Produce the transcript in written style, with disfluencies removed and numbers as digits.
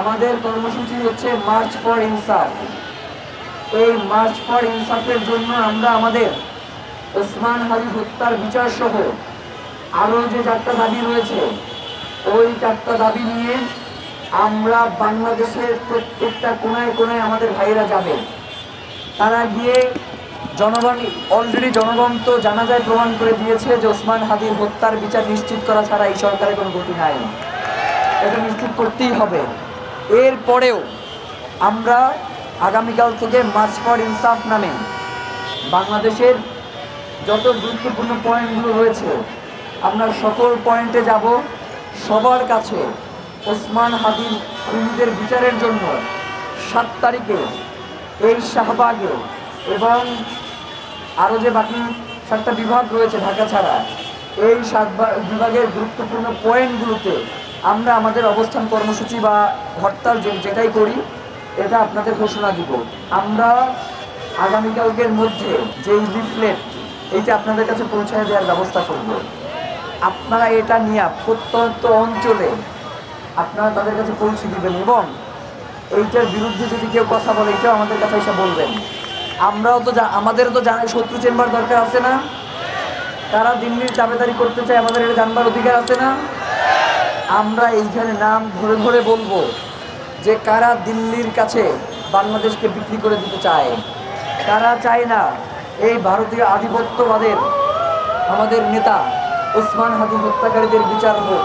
আমাদের কর্মসূচি হচ্ছে মার্চ ফর ইনসাফ। এই মার্চ ফর ইনসাফের জন্য আমরা আমাদের ওসমান হাদি হত্যার বিচার সহ আরও যে 4টা দাবি রয়েছে, ওই 4টা দাবি নিয়ে আমরা বাংলাদেশের প্রত্যেকটা কোনায় কোনায় আমাদের ভাইয়েরা যাবে। তারা গিয়ে জনগণ তো জানাজায় প্রমাণ করে দিয়েছে যে ওসমান হাদির হত্যার বিচার নিশ্চিত করা ছাড়া এই সরকারের কোনো গতি নাই, এটা নিশ্চিত করতেই হবে। এরপরেও আমরা আগামীকাল থেকে মার্চ ফর ইনসাফ নামে বাংলাদেশের যত গুরুত্বপূর্ণ পয়েন্টগুলো রয়েছে আমরা সকল পয়েন্টে যাব। সবার কাছে ওসমান হাদির খুনিদের বিচারের জন্য 7 তারিখে এই শাহবাগে এবং আরও যে বাকি 7টা বিভাগ রয়েছে ঢাকা ছাড়া, এই 7 বিভাগের গুরুত্বপূর্ণ পয়েন্টগুলোতে আমরা আমাদের অবস্থান কর্মসূচি বা হরতাল যেটাই করি এটা আপনাদের ঘোষণা দিব। আমরা আগামীকালকের মধ্যে যেই লিফলেট এইটা আপনাদের কাছে পৌঁছায় দেওয়ার ব্যবস্থা করব। আপনারা এটা নিয়ে প্রত্যন্ত অঞ্চলে আপনারা তাদের কাছে পৌঁছে দিবেন এবং এইটার বিরুদ্ধে যদি কেউ কথা বলে এটাও আমাদের কাছে এসে বলবেন। আমাদেরও তো জানাই শত্রু চেম্বার দরকার আছে না? তারা দিল্লির দাবেদারি করতে চায়, আমাদের এটা জানবার অধিকার আছে না? আমরা এইখানে নাম ধরে ধরে বলবো যে কারা দিল্লির কাছে বাংলাদেশকে বিক্রি করে দিতে চায়, কারা চায় না এই ভারতীয় আধিপত্যবাদের আমাদের নেতা ওসমান হাদি হত্যাকারীদের বিচার হোক।